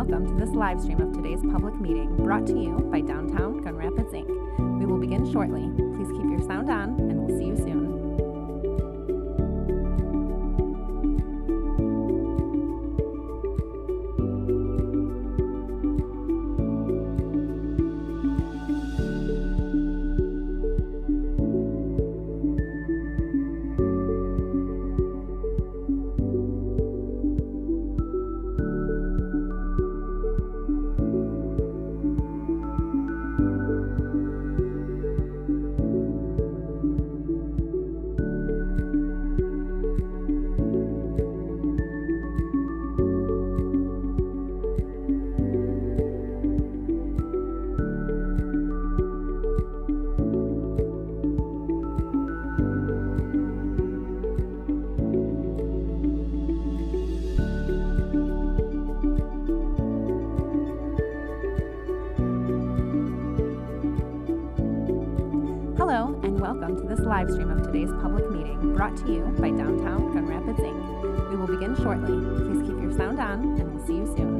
welcome to this live stream of today's public meeting brought to you by Downtown Gun Rapids, Inc. We will begin shortly. Please keep your sound on, and we'll see you soon. Hello, and welcome to this live stream of today's public meeting brought to you by Downtown Gun Rapids, Inc. We will begin shortly. Please keep your sound on, and we'll see you soon.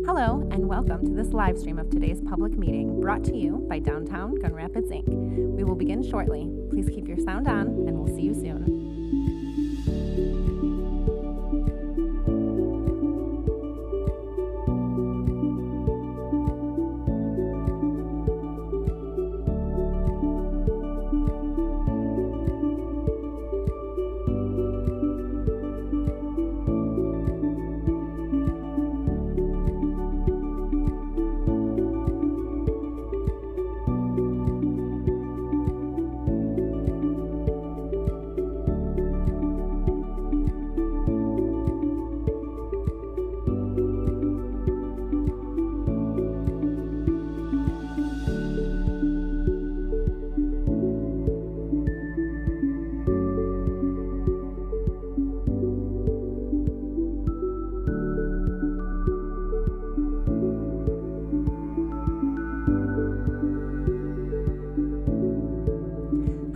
Hello, and welcome to this live stream of today's public meeting brought to you by Downtown Gun Rapids, Inc. We will begin shortly. Please keep your sound on, and we'll see you soon.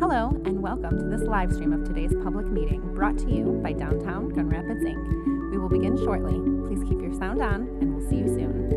Hello, and welcome to this live stream of today's public meeting brought to you by Downtown Gun Rapids, Inc. We will begin shortly. Please keep your sound on, and we'll see you soon.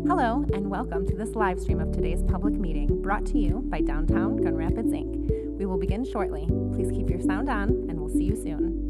Hello, and welcome to this live stream of today's public meeting brought to you by Downtown Gun Rapids, Inc. We will begin shortly. Please keep your sound on, and we'll see you soon.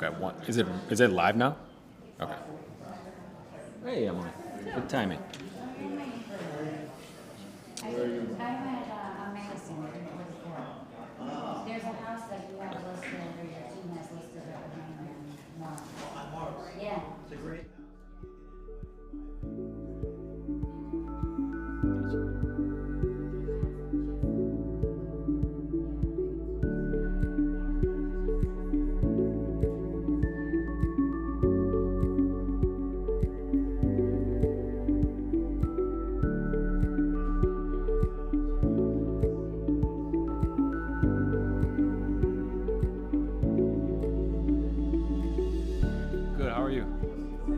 Okay, one. Is it live now? Okay. Hey, Emily. Good timing. I'm at Madison. There's a house that you have listed, or your team has listed right behind them. Yeah. Good. How are you? We're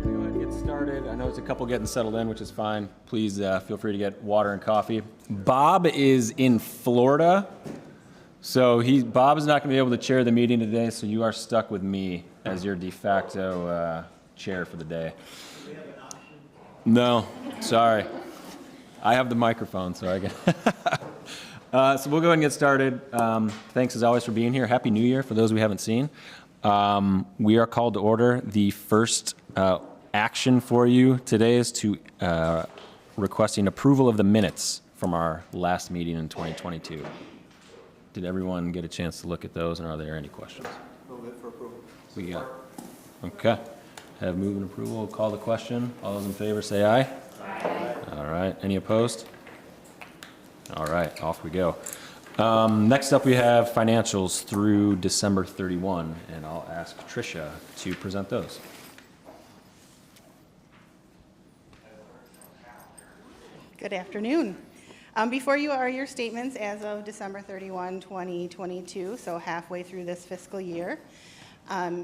gonna go ahead and get started. I know there's a couple getting settled in, which is fine. Please feel free to get water and coffee. Bob is in Florida, so Bob is not going to be able to chair the meeting today. So you are stuck with me as your de facto chair for the day. No, sorry. I have the microphone, so I can. So we'll go ahead and get started. Thanks as always for being here. Happy New Year for those we haven't seen. We are called to order. The first action for you today is to requesting approval of the minutes from our last meeting in 2022. Did everyone get a chance to look at those, and are there any questions? Move it for approval. We got. Okay. Have move and approval. Call the question. All those in favor say aye. Aye. All right. Any opposed? All right. Off we go. Next up, we have financials through December 31, and I'll ask Tricia to present those. Good afternoon. Before you are your statements as of December 31, 2022, so halfway through this fiscal year.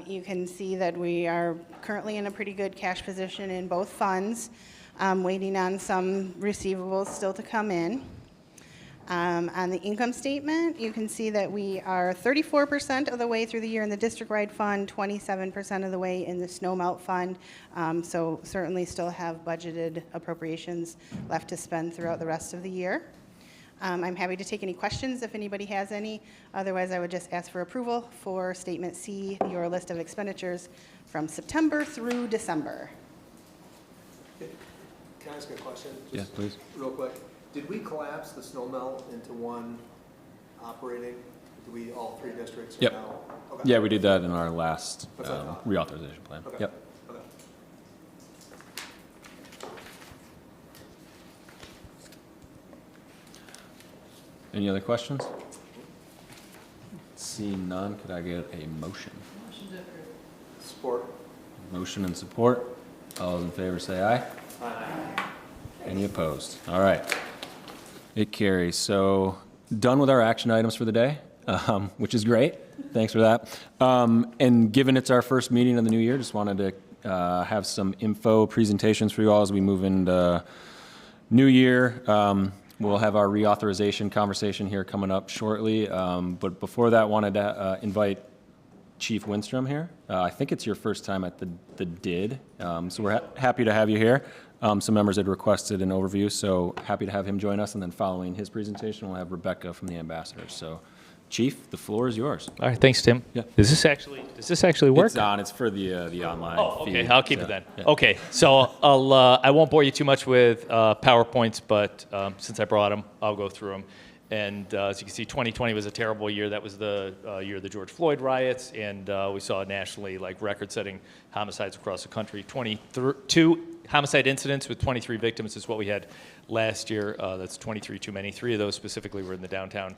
You can see that we are currently in a pretty good cash position in both funds, waiting on some receivables still to come in. On the income statement, you can see that we are 34% of the way through the year in the district-wide fund, 27% of the way in the snowmelt fund. So certainly still have budgeted appropriations left to spend throughout the rest of the year. I'm happy to take any questions if anybody has any. Otherwise, I would just ask for approval for Statement C, your list of expenditures from September through December. Can I ask a question? Yeah, please. Real quick. Did we collapse the snow melt into one operating? Do we, all three districts are Yep. now? Okay. Yeah, we did that in our last That's what I thought. reauthorization plan. Okay. Yep. Okay. Any other questions? Seeing none, could I get a motion? Support. Motion and support. All those in favor say aye. Aye. Any opposed? All right. It carries. So done with our action items for the day, which is great. Thanks for that. And given it's our first meeting of the new year, just wanted to have some info presentations for you all as we move into new year. We'll have our reauthorization conversation here coming up shortly. But before that, wanted to invite Chief Winstrom here. I think it's your first time at the DID, so we're happy to have you here. Some members had requested an overview, so happy to have him join us. And then following his presentation, we'll have Rebecca from the ambassadors. So, Chief, the floor is yours. All right, thanks, Tim. Yeah. Does this actually work? It's on. It's for the online. Oh, okay. feed, I'll keep so, it then. yeah. Okay, so I won't bore you too much with PowerPoints, but since I brought them, I'll go through them. And as you can see, 2020 was a terrible year. That was the year of the George Floyd riots, and we saw nationally like record-setting homicides across the country. 22 homicide incidents with 23 victims is what we had last year. That's 23 too many. 3 of those specifically were in the downtown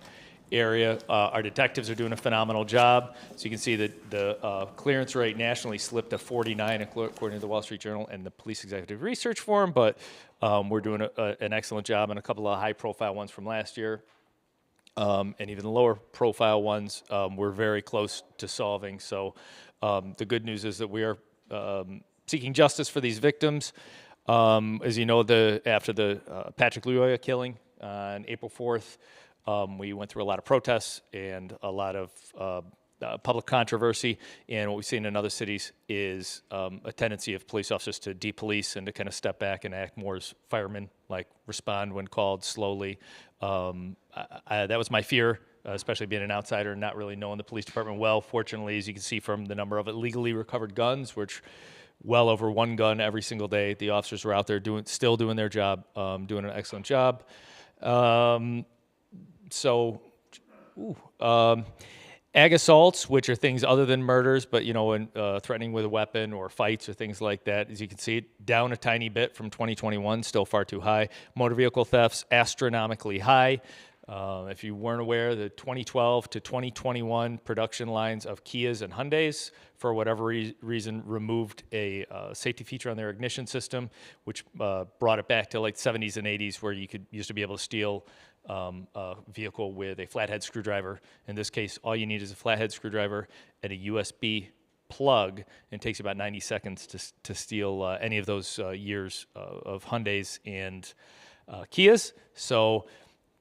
area. Our detectives are doing a phenomenal job. So you can see that the clearance rate nationally slipped to 49 according to the Wall Street Journal and the Police Executive Research Forum, but we're doing an excellent job on a couple of high-profile ones from last year. And even the lower profile ones, we're very close to solving. So the good news is that we are seeking justice for these victims. As you know, after the Patrick Lyoya killing on April 4th, we went through a lot of protests and a lot of public controversy, and what we've seen in other cities is a tendency of police officers to depolice and to kind of step back and act more as firemen, like respond when called slowly. That was my fear, especially being an outsider and not really knowing the police department well. Fortunately, as you can see from the number of illegally recovered guns, which well over one gun every single day, the officers were out there still doing their job, doing an excellent job. Ag assaults, which are things other than murders, but threatening with a weapon or fights or things like that, as you can see, down a tiny bit from 2021, still far too high. Motor vehicle thefts, astronomically high. If you weren't aware, the 2012 to 2021 production lines of Kias and Hyundais, for whatever reason, removed a safety feature on their ignition system, which brought it back to like 70s and 80s, where you used to be able to steal a vehicle with a flathead screwdriver. In this case, all you need is a flathead screwdriver and a USB plug, and it takes you about 90 seconds to steal any of those years of Hyundais and Kias. So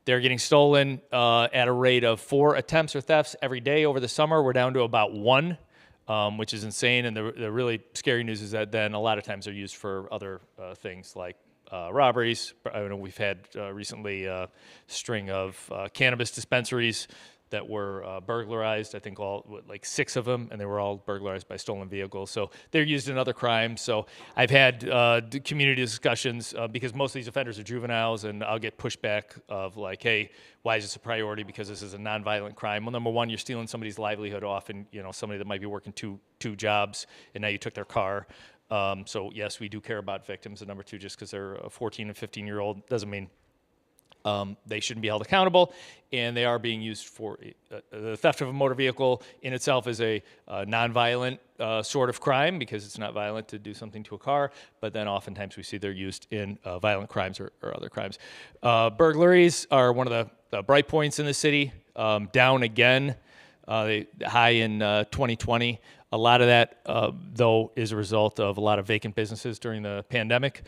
they're getting stolen at a rate of 4 attempts or thefts every day over the summer. We're down to about 1, which is insane. And the really scary news is that then a lot of times they're used for other things like robberies. I know we've had recently a string of cannabis dispensaries that were burglarized. I think like 6 of them, and they were all burglarized by stolen vehicles. So they're used in other crimes. So I've had community discussions because most of these offenders are juveniles, and I'll get pushback of like, hey, why is this a priority? Because this is a nonviolent crime. Well, number one, you're stealing somebody's livelihood, often, somebody that might be working two jobs, and now you took their car. So yes, we do care about victims. And number two, just because they're a 14 and 15-year-old doesn't mean they shouldn't be held accountable, and they are being used for the theft of a motor vehicle in itself is a nonviolent sort of crime because it's not violent to do something to a car, but then oftentimes we see they're used in violent crimes or other crimes. Burglaries are one of the bright points in the city, down again, high in 2020. A lot of that, though, is a result of a lot of vacant businesses during the pandemic.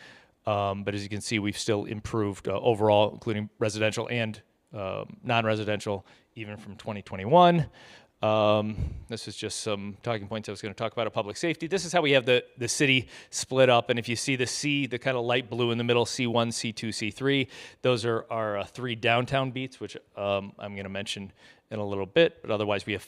But as you can see, we've still improved overall, including residential and non-residential, even from 2021. This is just some talking points I was going to talk about public safety. This is how we have the city split up. And if you see the C, the kind of light blue in the middle, C1, C2, C3, those are our 3 downtown beats, which I'm going to mention in a little bit. But otherwise, we have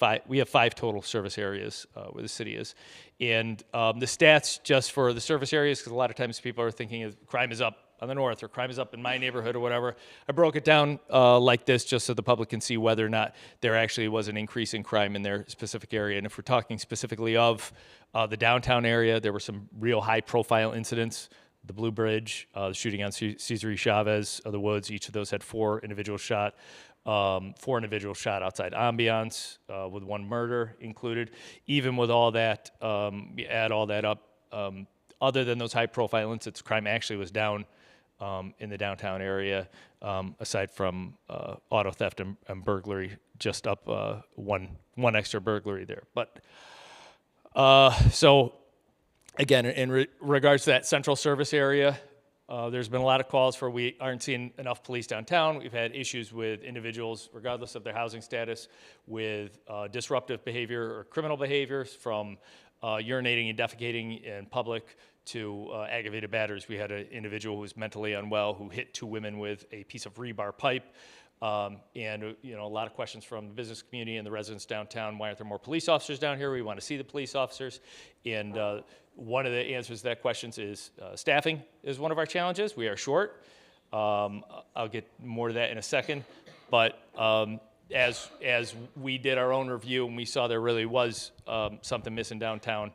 5 total service areas where the city is. And the stats just for the service areas, because a lot of times people are thinking crime is up on the north or crime is up in my neighborhood or whatever. I broke it down like this just so the public can see whether or not there actually was an increase in crime in their specific area. And if we're talking specifically of the downtown area, there were some real high-profile incidents. The Blue Bridge, the shooting on Cesar E. Chavez of the Woods, each of those had 4 individuals shot. 4 individuals shot outside ambiance, with 1 murder included. Even with all that, add all that up, other than those high-profile incidents, crime actually was down in the downtown area, aside from auto theft and burglary, just up one extra burglary there. But so again, in regards to that central service area, there's been a lot of calls for we aren't seeing enough police downtown. We've had issues with individuals, regardless of their housing status, with disruptive behavior or criminal behaviors, from urinating and defecating in public to aggravated batteries. We had an individual who was mentally unwell who hit 2 women with a piece of rebar pipe. And a lot of questions from the business community and the residents downtown. Why aren't there more police officers down here? We want to see the police officers. And one of the answers to that question is staffing is one of our challenges. We are short. I'll get more to that in a second. But as we did our own review and we saw there really was something missing downtown,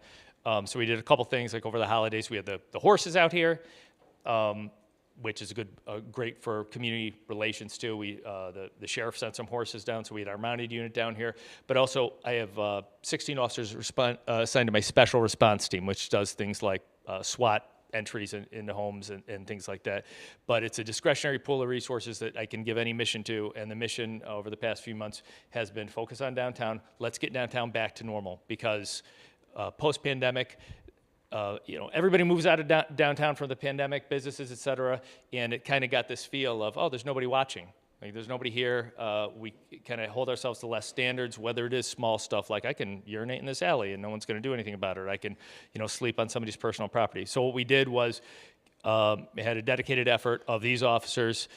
so we did a couple things. Like over the holidays, we had the horses out here, which is great for community relations too. The sheriff sent some horses down, so we had our mounted unit down here. But also, I have 16 officers assigned to my special response team, which does things like SWAT entries into homes and things like that. But it's a discretionary pool of resources that I can give any mission to, and the mission over the past few months has been focus on downtown. Let's get downtown back to normal, because post-pandemic, everybody moves out of downtown from the pandemic, businesses, et cetera, and it kind of got this feel of, oh, there's nobody watching. Like, there's nobody here. We kind of hold ourselves to less standards, whether it is small stuff like I can urinate in this alley and no one's going to do anything about it. Or I can, sleep on somebody's personal property. So what we did was we had a dedicated effort of these officers.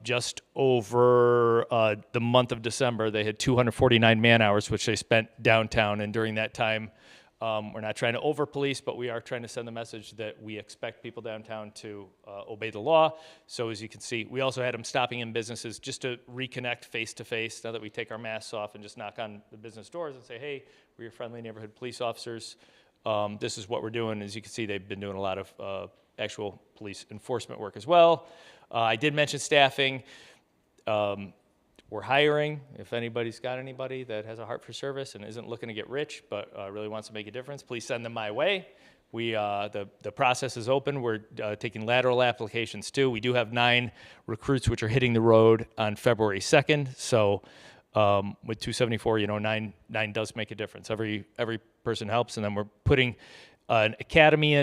Just over the month of December, they had 249 man-hours, which they spent downtown. And during that time, we're not trying to over-police, but we are trying to send the message that we expect people downtown to obey the law. So as you can see, we also had them stopping in businesses just to reconnect face-to-face, now that we take our masks off and just knock on the business doors and say, hey, we're your friendly neighborhood police officers. This is what we're doing. As you can see, they've been doing a lot of actual police enforcement work as well. I did mention staffing. We're hiring. If anybody's got anybody that has a heart for service and isn't looking to get rich but really wants to make a difference, please send them my way. The process is open. We're taking lateral applications too. We do have 9 recruits which are hitting the road on February 2nd. So with 274, 9 does make a difference. Every person helps, and then we're putting an academy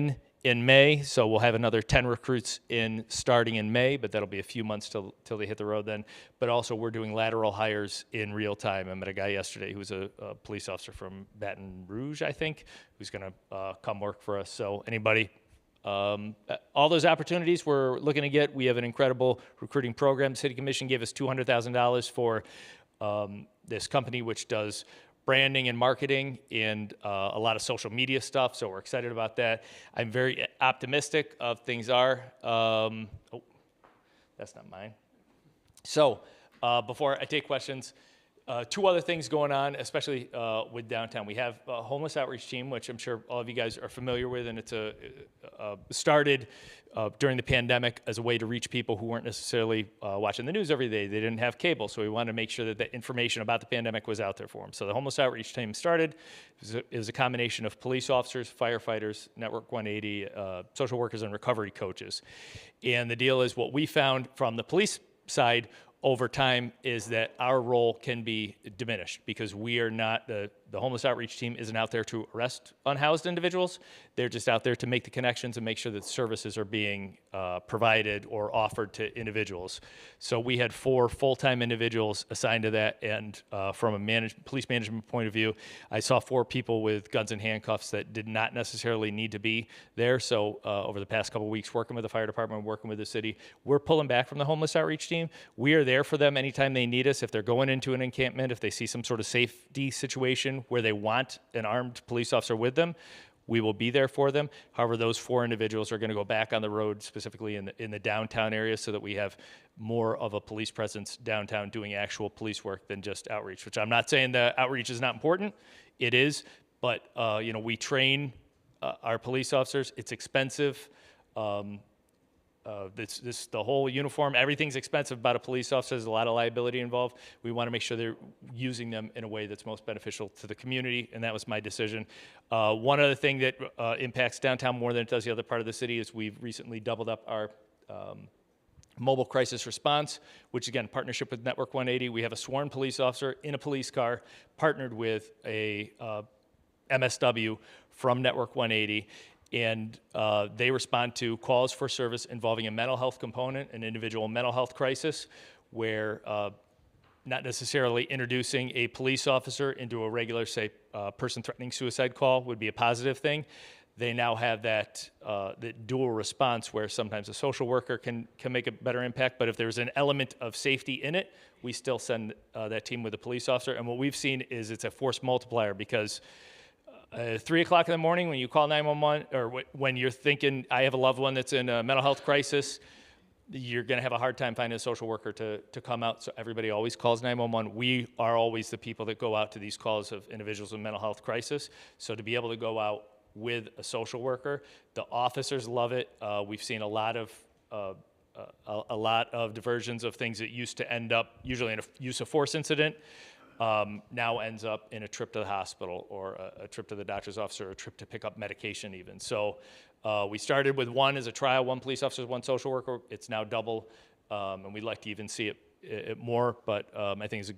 in May, so we'll have another 10 recruits starting in May, but that'll be a few months till they hit the road then. But also we're doing lateral hires in real time. I met a guy yesterday who's a police officer from Baton Rouge, I think, who's going to come work for us. So anybody, all those opportunities we're looking to get. We have an incredible recruiting program. City Commission gave us $200,000 for this company which does branding and marketing and a lot of social media stuff, so we're excited about that. I'm very optimistic of things are. Oh, that's not mine. So before I take questions, 2 other things going on, especially with downtown. We have a homeless outreach team, which I'm sure all of you guys are familiar with, and it's started during the pandemic as a way to reach people who weren't necessarily watching the news every day. They didn't have cable, so we wanted to make sure that the information about the pandemic was out there for them. So the homeless outreach team started. It was a combination of police officers, firefighters, Network 180, social workers, and recovery coaches. And the deal is, what we found from the police side over time is that our role can be diminished because we are not, the homeless outreach team isn't out there to arrest unhoused individuals. They're just out there to make the connections and make sure that services are being provided or offered to individuals. So we had 4 full-time individuals assigned to that, and from a police management point of view, I saw 4 people with guns and handcuffs that did not necessarily need to be there. So over the past couple of weeks, working with the fire department, working with the city, we're pulling back from the homeless outreach team. We are there for them anytime they need us. If they're going into an encampment, if they see some sort of safety situation where they want an armed police officer with them, we will be there for them. However, those 4 individuals are going to go back on the road, specifically in the downtown area, so that we have more of a police presence downtown doing actual police work than just outreach, which I'm not saying the outreach is not important. It is, but we train our police officers. It's expensive. The whole uniform, everything's expensive about a police officer. There's a lot of liability involved. We want to make sure they're using them in a way that's most beneficial to the community, and that was my decision. One other thing that impacts downtown more than it does the other part of the city is we've recently doubled up our mobile crisis response, which again, partnership with Network 180. We have a sworn police officer in a police car partnered with a MSW from Network 180. And they respond to calls for service involving a mental health component, an individual mental health crisis, where not necessarily introducing a police officer into a regular, say, person threatening suicide call would be a positive thing. They now have that dual response where sometimes a social worker can make a better impact, but if there's an element of safety in it, we still send that team with a police officer. And what we've seen is it's a force multiplier because 3 o'clock in the morning when you call 911, or when you're thinking, I have a loved one that's in a mental health crisis, you're going to have a hard time finding a social worker to come out. So everybody always calls 911. We are always the people that go out to these calls of individuals with mental health crisis. So to be able to go out with a social worker, the officers love it. We've seen a lot of diversions of things that used to end up usually in a use of force incident. Now ends up in a trip to the hospital or a trip to the doctor's office or a trip to pick up medication even. So we started with 1 as a trial, 1 police officer, 1 social worker. It's now double, and we'd like to even see it more, but I think it's a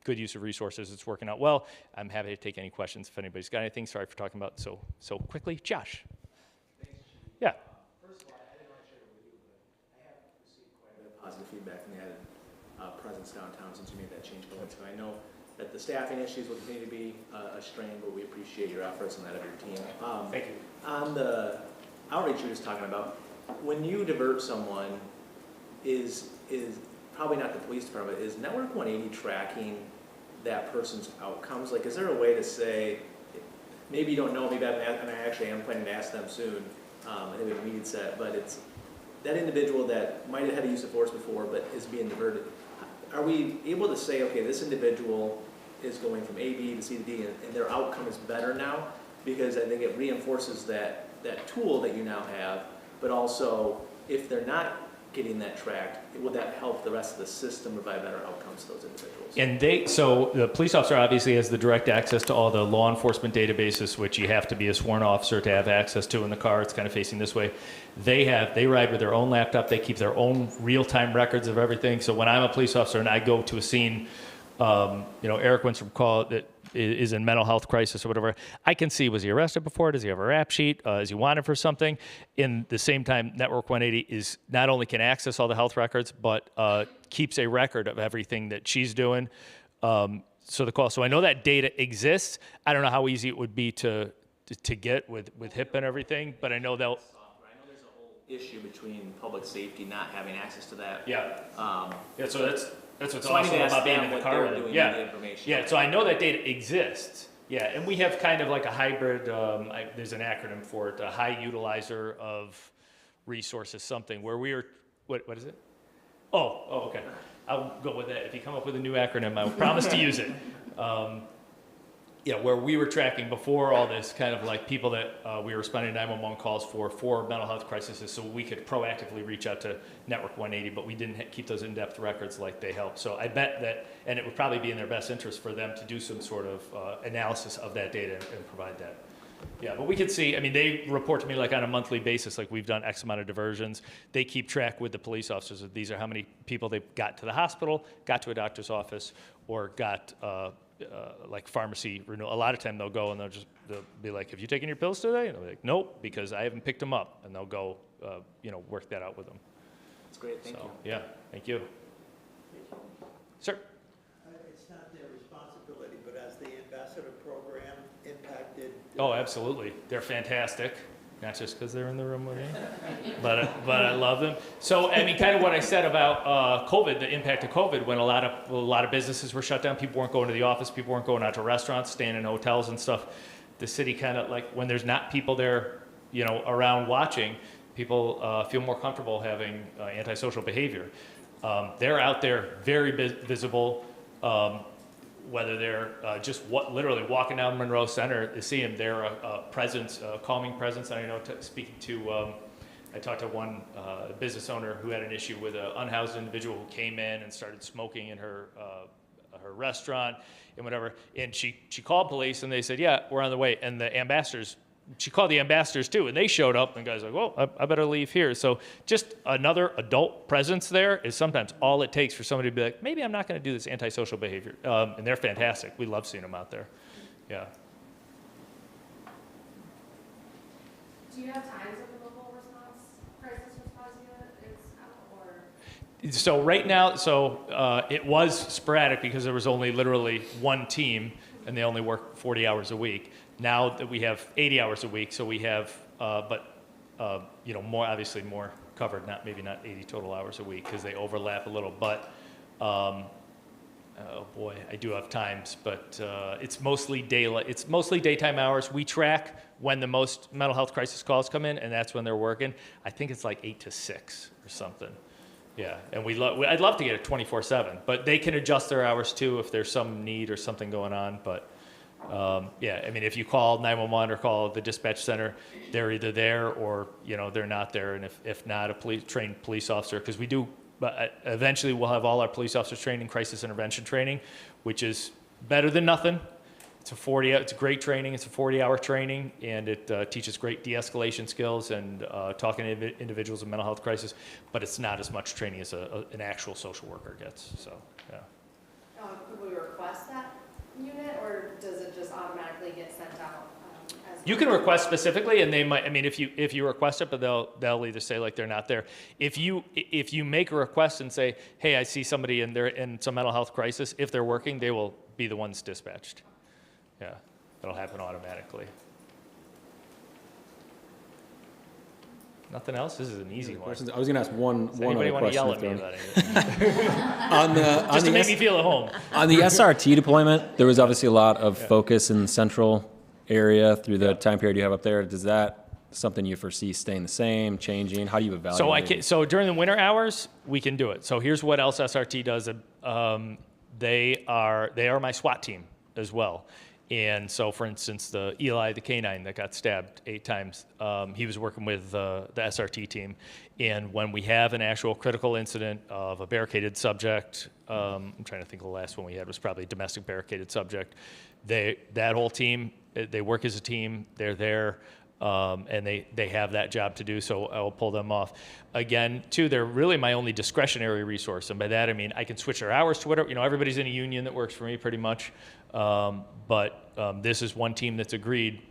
good use of resources. It's working out well. I'm happy to take any questions if anybody's got anything. Sorry for talking about so quickly. Josh. Yeah. First of all, I didn't want to share it with you, but I have received quite a bit of positive feedback from the added presence downtown since you made that change. But I know that the staffing issues will continue to be a strain, but we appreciate your efforts and that of your team. Thank you. On the outreach you were just talking about, when you divert someone, is probably not the police department, is Network 180 tracking that person's outcomes? Like, is there a way to say, maybe you don't know, maybe I actually am planning to ask them soon, I think we have a meeting set, but it's that individual that might have had to use of force before but is being diverted. Are we able to say, okay, this individual is going from A, B to C to D, and their outcome is better now? Because I think it reinforces that tool that you now have, but also if they're not getting that tracked, would that help the rest of the system provide better outcomes to those individuals? And so the police officer obviously has the direct access to all the law enforcement databases, which you have to be a sworn officer to have access to in the car. It's kind of facing this way. They ride with their own laptop. They keep their own real-time records of everything. So when I'm a police officer and I go to a scene, Eric went from call that is in mental health crisis or whatever, I can see, was he arrested before? Does he have a rap sheet? Is he wanted for something? In the same time, Network 180 is not only can access all the health records, but keeps a record of everything that she's doing. So I know that data exists. I don't know how easy it would be to get with HIPAA and everything, but I know they'll. I know there's a whole issue between public safety not having access to that. Yeah. So that's what's So I need awesome to ask about being them in the what car they're with them. doing Yeah. with the information. Yeah, so I know that data exists. Yeah, and we have kind of like a hybrid, there's an acronym for it, a high utilizer of resources, something, where we are, what is it? Oh, okay. I'll go with that. If you come up with a new acronym, I will promise to use it. Where we were tracking before all this, kind of like people that we were responding to 911 calls for mental health crises, so we could proactively reach out to Network 180, but we didn't keep those in-depth records like they help. So I bet that, and it would probably be in their best interest for them to do some sort of analysis of that data and provide that. Yeah, but we could see, they report to me like on a monthly basis, like we've done X amount of diversions. They keep track with the police officers of these are how many people they got to the hospital, got to a doctor's office, or got like pharmacy renewal. A lot of time they'll go and they'll be like, have you taken your pills today? And they'll be like, nope, because I haven't picked them up. And they'll go, work that out with them. That's great, thank you. Yeah, thank you. Sir? It's not their responsibility, but as the ambassador program impacted. Oh, absolutely. They're fantastic. Not just because they're in the room with me, but I love them. So, kind of what I said about COVID, the impact of COVID, when a lot of businesses were shut down, people weren't going to the office, people weren't going out to restaurants, staying in hotels and stuff. The city kind of like, when there's not people there, around watching, people feel more comfortable having antisocial behavior. They're out there, very visible. Whether they're just literally walking down Monroe Center to see them, they're a presence, a calming presence. And I know, I talked to one business owner who had an issue with an unhoused individual who came in and started smoking in her restaurant and whatever. And she called police and they said, yeah, we're on the way. And the ambassadors, she called the ambassadors too, and they showed up, and the guy's like, well, I better leave here. So just another adult presence there is sometimes all it takes for somebody to be like, maybe I'm not going to do this antisocial behavior. And they're fantastic. We love seeing them out there. Yeah. Do you have times of the local crisis response unit is out, or? So right now, it was sporadic because there was only literally one team, and they only work 40 hours a week. Now that we have 80 hours a week, so we have, more, obviously more covered, maybe not 80 total hours a week because they overlap a little, but, oh boy, I do have times, but it's mostly daylight. It's mostly daytime hours. We track when the most mental health crisis calls come in, and that's when they're working. I think it's like 8 to 6 or something. Yeah, and I'd love to get it 24/7, but they can adjust their hours too if there's some need or something going on, but. If you call 911 or call the dispatch center, they're either there or, they're not there. And if not, a trained police officer, because we do, but eventually we'll have all our police officers trained in crisis intervention training, which is better than nothing. It's a great training. It's a 40-hour training, and it teaches great de-escalation skills and talking to individuals in mental health crisis, but it's not as much training as an actual social worker gets, so, yeah. Could we request that unit, or does it just automatically get sent out as You can request specifically, and they might. I mean, if you request it, but they'll either say like they're not there. If you make a request and say, hey, I see somebody in some mental health crisis, if they're working, they will be the ones dispatched. Yeah, that'll happen automatically. Nothing else. This is an easy one. Questions? I was going to ask one Anybody other want to question. yell at me about anything? On the Just to make me feel at home. On the SRT deployment, there was obviously a lot of focus in the central area through the time period you have up there. Is that something you foresee staying the same, changing? How do you evaluate? So during the winter hours, we can do it. So here's what else SRT does. They are my SWAT team as well. And so, for instance, the Eli, the canine that got stabbed 8 times, he was working with the SRT team. And when we have an actual critical incident of a barricaded subject, I'm trying to think of the last one we had was probably a domestic barricaded subject. That whole team, they work as a team. They're there. And they have that job to do, so I'll pull them off. Again, too, they're really my only discretionary resource, and by that I mean I can switch their hours to whatever. Everybody's in a union that works for me pretty much, but this is one team that's agreed.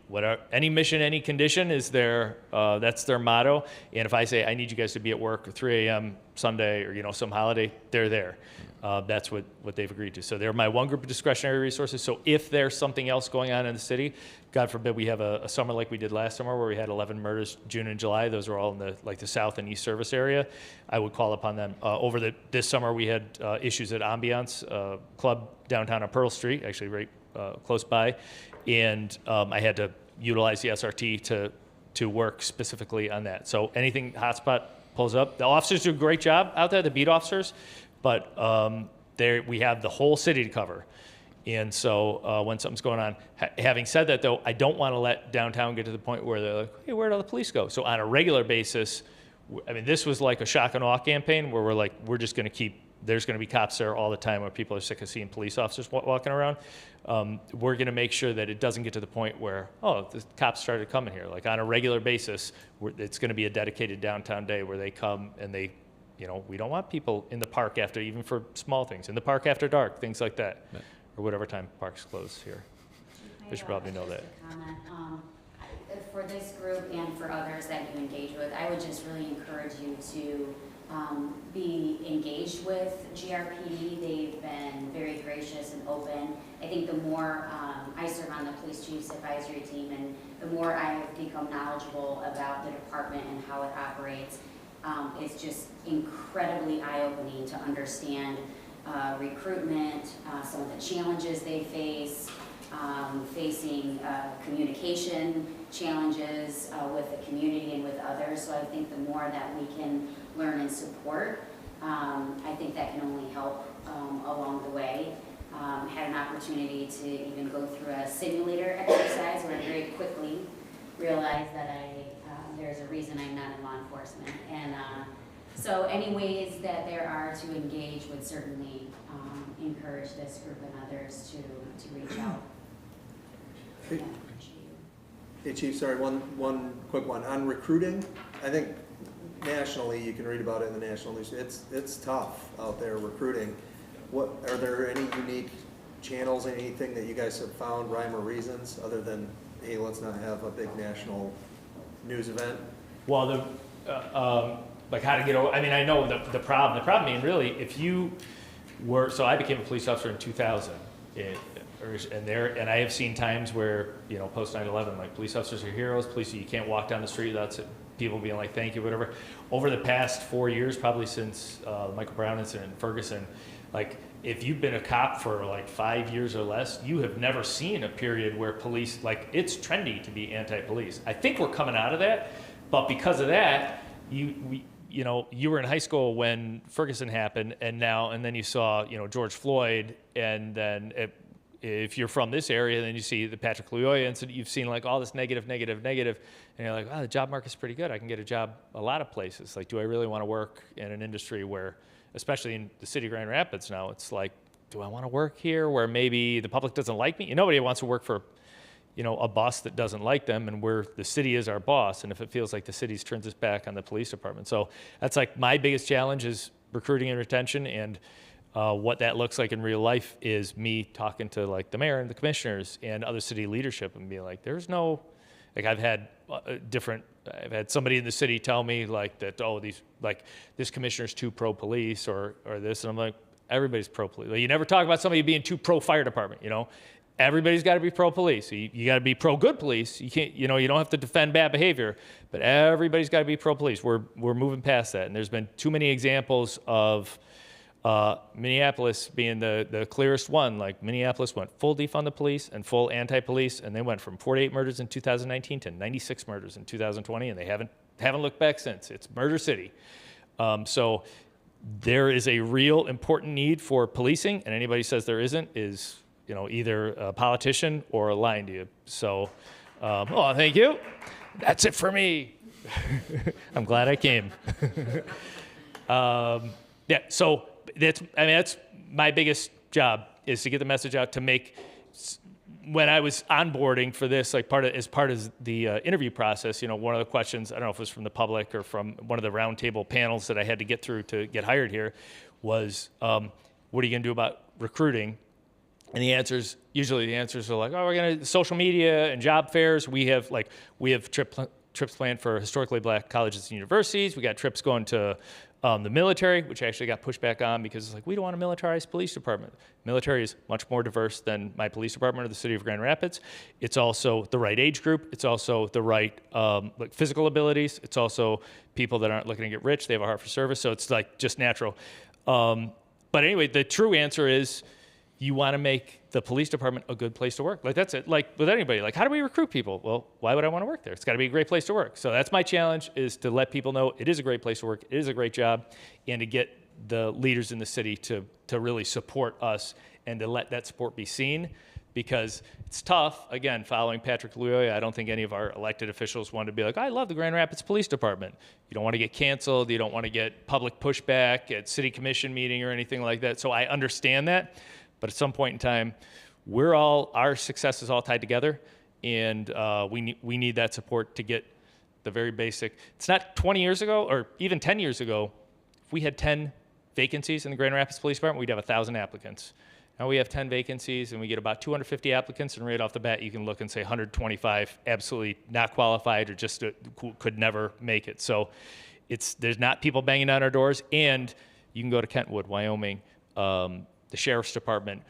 Any mission, any condition is that's their motto. And if I say I need you guys to be at work at 3 a.m. Sunday or some holiday, they're there. That's what they've agreed to. So they're my one group of discretionary resources. So if there's something else going on in the city, God forbid we have a summer like we did last summer where we had 11 murders June and July. Those were all in the south and east service area. I would call upon them. This summer we had issues at Ambiance Club downtown on Pearl Street, actually right close by, and I had to utilize the SRT to work specifically on that. So anything hotspot pulls up, the officers do a great job out there, the beat officers, but we have the whole city to cover. And so when something's going on, having said that though, I don't want to let downtown get to the point where they're like, hey, where'd all the police go? So on a regular basis, I mean, this was like a shock and awe campaign where we're just going to keep, there's going to be cops there all the time where people are sick of seeing police officers walking around. We're going to make sure that it doesn't get to the point where, the cops started coming here. Like on a regular basis, it's going to be a dedicated downtown day where they come and they, we don't want people in the park even for small things, in the park after dark, things like that. Right. Or whatever time parks close here. They should probably know that. Comment. For this group and for others that you engage with, I would just really encourage you to be engaged with GRPD. They've been very gracious and open. I think the more I serve on the police chief's advisory team, and the more I have become knowledgeable about the department and how it operates, it's just incredibly eye-opening to understand recruitment, some of the challenges they face, facing communication challenges with the community and with others. So I think the more that we can learn and support, I think that can only help along the way. Had an opportunity to even go through a simulator exercise where I very quickly realized that there's a reason I'm not in law enforcement. And so any ways that there are to engage would certainly encourage this group and others to reach out. Hey, Yeah, appreciate you. hey, Chief, sorry, one quick one. On recruiting, I think nationally, you can read about it in the national news. It's tough out there recruiting. Are there any unique channels, anything that you guys have found, rhyme or reasons, other than, hey, let's not have a big national news event? Well, like how to get over, I mean, I know the problem being really, if you were, so I became a police officer in 2000, and I have seen times where, post 9/11, like police officers are heroes, you can't walk down the street without people being like, thank you, whatever. Over the past 4 years, probably since the Michael Brown incident in Ferguson, like if you've been a cop for like 5 years or less, you have never seen a period where police, like it's trendy to be anti-police. I think we're coming out of that, but because of that, you were in high school when Ferguson happened, and then you saw, George Floyd, and then if you're from this area, then you see the Patrick Lyoya incident, you've seen like all this negative, and you're like, wow, the job market's pretty good. I can get a job a lot of places. Like, do I really want to work in an industry where, especially in the city of Grand Rapids now, it's like, do I want to work here where maybe the public doesn't like me? Nobody wants to work for, a boss that doesn't like them, and the city is our boss, and if it feels like the city turns its back on the police department. So that's like my biggest challenge is recruiting and retention, and what that looks like in real life is me talking to like the mayor and the commissioners and other city leadership and being like, there's no, Like I've had somebody in the city tell me like that, oh, this commissioner's too pro-police or this, and I'm like, everybody's pro-police. Like, you never talk about somebody being too pro-fire department, you know? Everybody's got to be pro-police. You got to be pro-good police. You can't, you don't have to defend bad behavior, but everybody's got to be pro-police. We're moving past that, and there's been too many examples of Minneapolis being the clearest one. Like Minneapolis went full defund the police and full anti-police, and they went from 48 murders in 2019 to 96 murders in 2020, and they haven't looked back since. It's murder city. So there is a real important need for policing, and anybody says there isn't is either a politician or lying to you. So, thank you. That's it for me. I'm glad I came. Yeah, so that's my biggest job, is to get the message out, to make, when I was onboarding for this, like as part of the interview process, one of the questions, I don't know if it was from the public or from one of the roundtable panels that I had to get through to get hired here, was what are you going to do about recruiting? And usually the answers are like, oh, we're going to social media and job fairs. We have trips planned for historically black colleges and universities. We got trips going to the military, which I actually got pushed back on because it's like, we don't want a militarized police department. Military is much more diverse than my police department or the city of Grand Rapids. It's also the right age group. It's also the right physical abilities. It's also people that aren't looking to get rich. They have a heart for service. So it's like just natural. But anyway, the true answer is, you want to make the police department a good place to work. Like, that's it. Like, with anybody, like, how do we recruit people? Well, why would I want to work there? It's got to be a great place to work. So that's my challenge, is to let people know it is a great place to work, it is a great job, and to get the leaders in the city to really support us and to let that support be seen, because it's tough. Again, following Patrick Luoia, I don't think any of our elected officials want to be like, I love the Grand Rapids Police Department. You don't want to get canceled. You don't want to get public pushback at city commission meeting or anything like that. So I understand that. But at some point in time, our success is all tied together, and we need that support to get the very basic. It's not 20 years ago or even 10 years ago, if we had 10 vacancies in the Grand Rapids Police Department, we'd have 1,000 applicants. Now we have 10 vacancies, and we get about 250 applicants, and right off the bat, you can look and say 125 absolutely not qualified or just could never make it. So there's not people banging on our doors, and you can go to Kentwood, Wyoming, the sheriff's department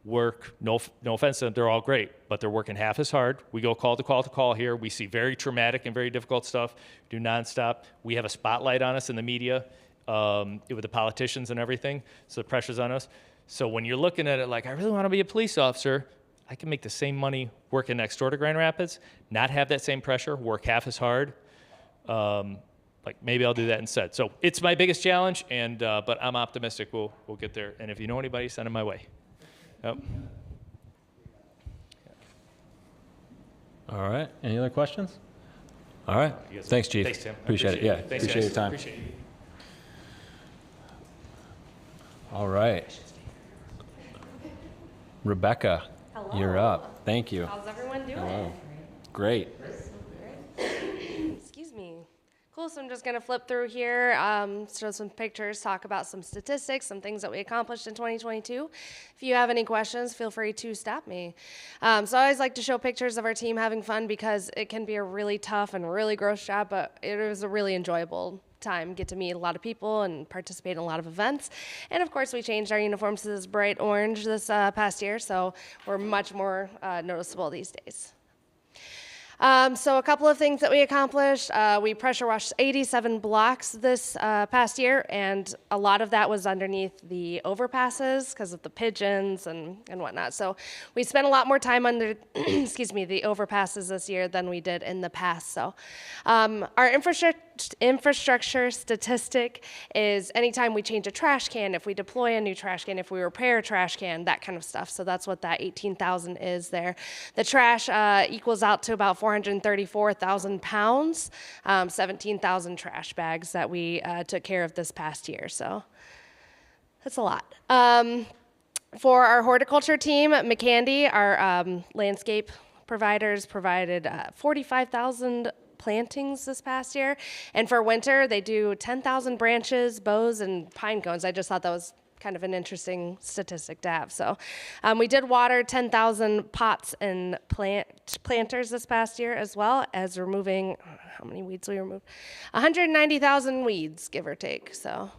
work, no offense to them, they're all great, but they're working half as hard. We go call to call to call here. We see very traumatic and very difficult stuff, do nonstop. We have a spotlight on us in the media with the politicians and everything, so the pressure's on us. So when you're looking at it like, I really want to be a police officer, I can make the same money working next door to Grand Rapids, not have that same pressure, work half as hard. Like, maybe I'll do that instead. So it's my biggest challenge, but I'm optimistic we'll get there. And if you know anybody, send them my way. Yep. All right. Any other questions? All right. Thanks, Chief. Thanks, Tim. Appreciate it. Yeah. Thanks, Appreciate guys. your time. Appreciate it. All right. Rebecca, you're up. Thank you. How's everyone doing? Hello. Great. Excuse me. Cool, so I'm just gonna flip through here, show some pictures, talk about some statistics, some things that we accomplished in 2022. If you have any questions, feel free to stop me. So I always like to show pictures of our team having fun, because it can be a really tough and really gross job, but it was a really enjoyable time. Get to meet a lot of people and participate in a lot of events. And of course, we changed our uniforms to this bright orange this past year, so we're much more noticeable these days. So a couple of things that we accomplished. We pressure washed 87 blocks this past year, and a lot of that was underneath the overpasses because of the pigeons and whatnot. So we spent a lot more time under, excuse me, the overpasses this year than we did in the past. So our infrastructure statistic is anytime we change a trash can, if we deploy a new trash can, if we repair a trash can, that kind of stuff. So that's what that 18,000 is there. The trash equals out to about 434,000 pounds, 17,000 trash bags that we took care of this past year. So that's a lot. For our horticulture team, McCandy, our landscape providers, provided 45,000 plantings this past year. And for winter, they do 10,000 branches, boughs, and pine cones. I just thought that was kind of an interesting statistic to have. So we did water 10,000 pots and planters this past year, as well as removing, how many weeds we removed? 190,000 weeds, give or take. So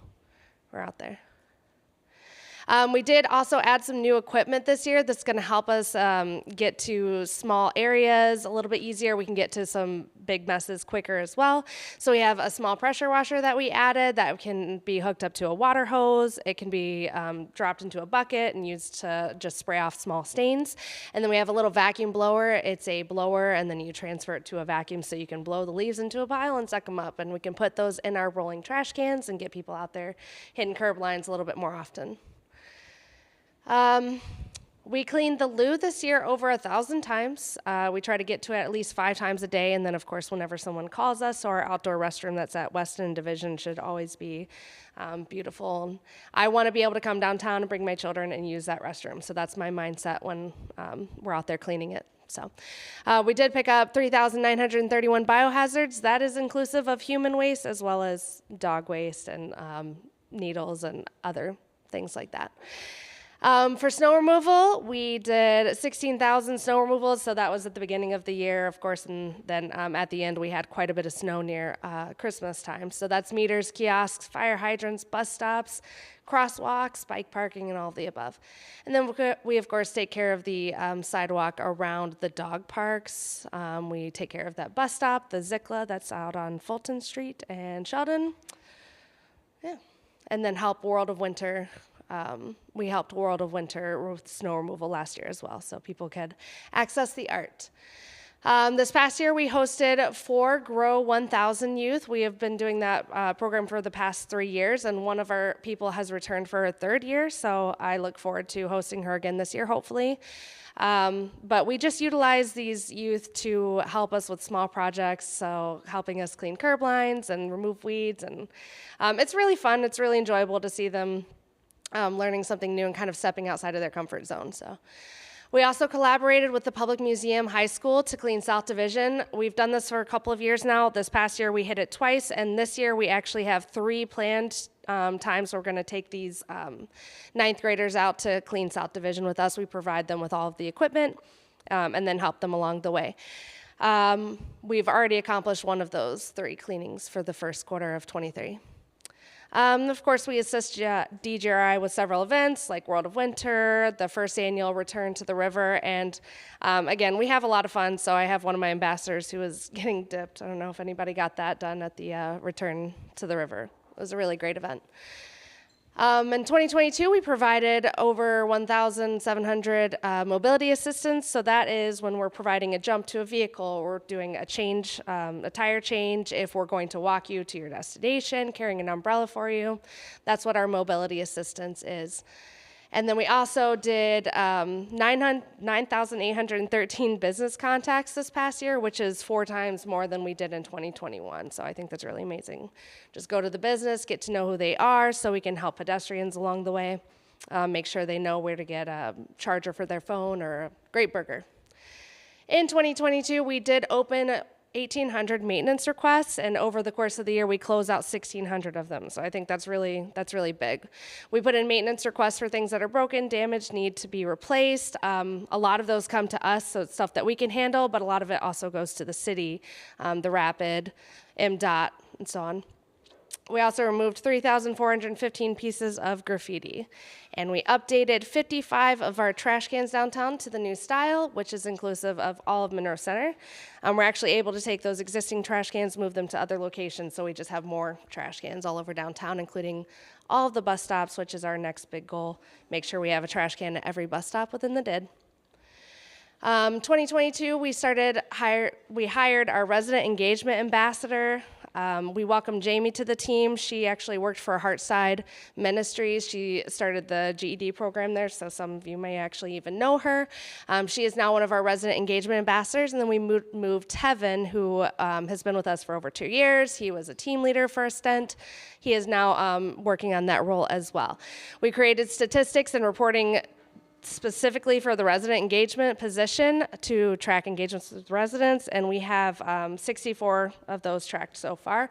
we're out there. We did also add some new equipment this year that's going to help us get to small areas a little bit easier. We can get to some big messes quicker as well. So we have a small pressure washer that we added that can be hooked up to a water hose. It can be dropped into a bucket and used to just spray off small stains. And then we have a little vacuum blower. It's a blower, and then you transfer it to a vacuum so you can blow the leaves into a pile and suck them up. And we can put those in our rolling trash cans and get people out there hitting curb lines a little bit more often. We cleaned the loo this year over 1,000 times. We try to get to it at least 5 times a day, and then of course whenever someone calls us, so our outdoor restroom that's at Weston Division should always be beautiful. I want to be able to come downtown and bring my children and use that restroom, so that's my mindset when we're out there cleaning it. So we did pick up 3,931 biohazards. That is inclusive of human waste as well as dog waste and needles and other things like that. For snow removal, we did 16,000 snow removals, so that was at the beginning of the year, of course, and then at the end we had quite a bit of snow near Christmas time. So that's meters, kiosks, fire hydrants, bus stops, crosswalks, bike parking, and all of the above. And then we of course take care of the sidewalk around the dog parks. We take care of that bus stop, the Zikla that's out on Fulton Street and Sheldon. Yeah, and then help World of Winter. We helped World of Winter with snow removal last year as well, so people could access the art. This past year, we hosted 4 Grow 1,000 youth. We have been doing that program for the past 3 years, and one of our people has returned for a 3rd year, so I look forward to hosting her again this year, hopefully. But we just utilize these youth to help us with small projects, so helping us clean curb lines and remove weeds, and it's really fun. It's really enjoyable to see them learning something new and kind of stepping outside of their comfort zone. So we also collaborated with the Public Museum High School to clean South Division. We've done this for a couple of years now. This past year we hit it twice, and this year we actually have 3 planned times we're going to take these 9th graders out to clean South Division with us. We provide them with all of the equipment and then help them along the way. We've already accomplished one of those 3 cleanings for the first quarter of 23. Of course, we assist DGRI with several events like World of Winter, the first annual Return to the River, and again, we have a lot of fun. So I have one of my ambassadors who is getting dipped. I don't know if anybody got that done at the Return to the River. It was a really great event. In 2022, we provided over 1,700 mobility assistance. So that is when we're providing a jump to a vehicle, we're doing a change, a tire change, if we're going to walk you to your destination, carrying an umbrella for you. That's what our mobility assistance is. And then we also did 9,813 business contacts this past year, which is 4 times more than we did in 2021. So I think that's really amazing. Just go to the business, get to know who they are, so we can help pedestrians along the way, make sure they know where to get a charger for their phone or a great burger. In 2022, we did open 1,800 maintenance requests, and over the course of the year, we close out 1,600 of them. So I think that's really big. We put in maintenance requests for things that are broken, damaged, need to be replaced. A lot of those come to us, so it's stuff that we can handle, but a lot of it also goes to the city, the Rapid, MDOT, and so on. We also removed 3,415 pieces of graffiti, and we updated 55 of our trash cans downtown to the new style, which is inclusive of all of Monroe Center. We're actually able to take those existing trash cans, move them to other locations, so we just have more trash cans all over downtown, including all of the bus stops, which is our next big goal. Make sure we have a trash can at every bus stop within the DID. 2022, we hired our resident engagement ambassador. We welcomed Jamie to the team. She actually worked for Heartside Ministries. She started the GED program there, so some of you may actually even know her. She is now one of our resident engagement ambassadors, and then we moved Tevin, who has been with us for over 2 years. He was a team leader for a stint. He is now working on that role as well. We created statistics and reporting specifically for the resident engagement position to track engagements with residents, and we have 64 of those tracked so far.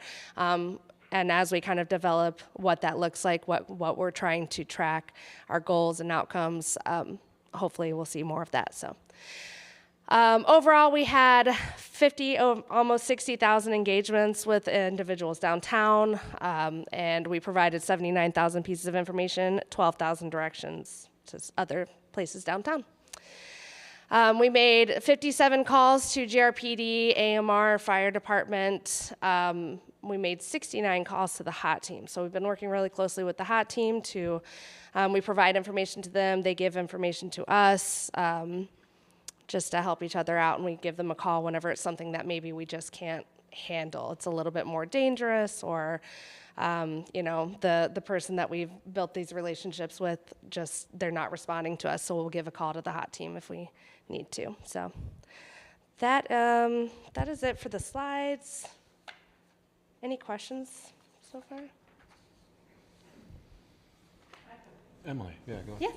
and as we kind of develop what that looks like, what we're trying to track, our goals and outcomes, hopefully we'll see more of that. So overall, we had almost 60,000 engagements with individuals downtown, and we provided 79,000 pieces of information, 12,000 directions to other places downtown. We made 57 calls to GRPD, AMR, fire department. We made 69 calls to the HOT team. So we've been working really closely with the HOT team to, we provide information to them, they give information to us, just to help each other out, and we give them a call whenever it's something that maybe we just can't handle. It's a little bit more dangerous, or the person that we've built these relationships with, just they're not responding to us, so we'll give a call to the HOT team if we need to. So that is it for the slides. Any questions so far? Emily, yeah, go ahead. Yes.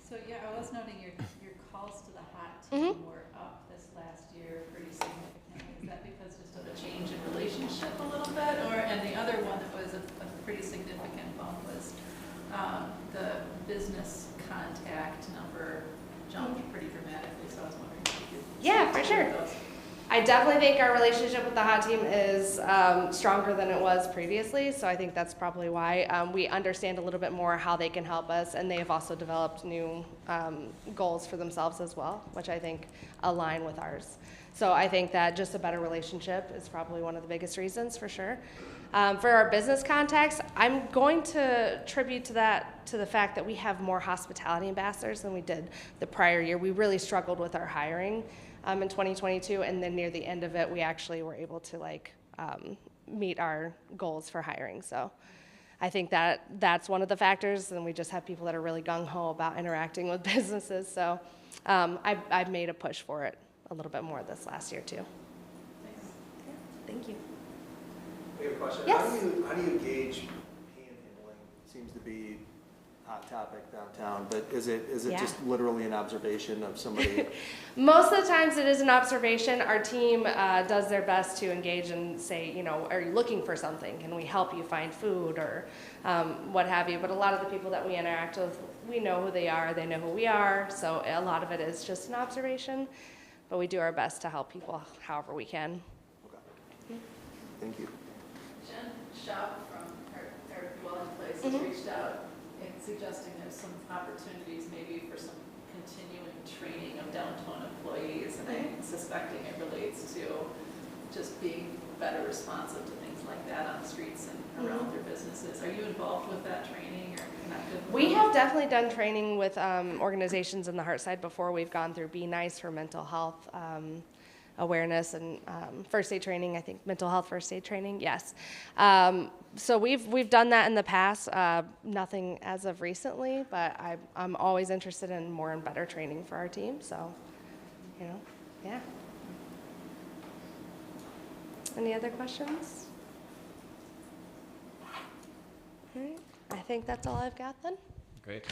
So yeah, I was noting your calls to the HOT team were up this last year pretty significantly. Is that because just of a change in relationship a little bit, and the other one that was a pretty significant bump was the business contact number jumped pretty dramatically. So I was wondering if you could. Yeah, for sure. I definitely think our relationship with the HOT team is stronger than it was previously, so I think that's probably why. We understand a little bit more how they can help us, and they have also developed new goals for themselves as well, which I think align with ours. So I think that just a better relationship is probably one of the biggest reasons, for sure. For our business contacts, I'm going to attribute to the fact that we have more hospitality ambassadors than we did the prior year. We really struggled with our hiring in 2022, and then near the end of it, we actually were able to meet our goals for hiring. So I think that's one of the factors, and we just have people that are really gung-ho about interacting with businesses. So I've made a push for it a little bit more this last year too. Thanks. Yeah, thank you. We have a question. Yes. How do you gauge panhandling? Seems to be a hot topic downtown, but is it Yeah. just literally an observation of somebody? Most of the times it is an observation. Our team does their best to engage and say, are you looking for something? Can we help you find food, or what have you? But a lot of the people that we interact with, we know who they are, they know who we are, so a lot of it is just an observation, but we do our best to help people however we can. Okay. Thank you. Jen Schaub from our Dwelling Place has reached out and suggesting there's some opportunities maybe for some continuing training of downtown employees, and I'm suspecting it relates to just being better responsive to things like that on the streets and around their businesses. Are you involved with that training or connected with We them? have definitely done training with organizations in the Heart Side before. We've gone through Be Nice for mental health awareness and first aid training. I think mental health first aid training. Yes. So we've done that in the past. Nothing as of recently, but I'm always interested in more and better training for our team. So, yeah. Any other questions? All right. I think that's all I've got then. Great.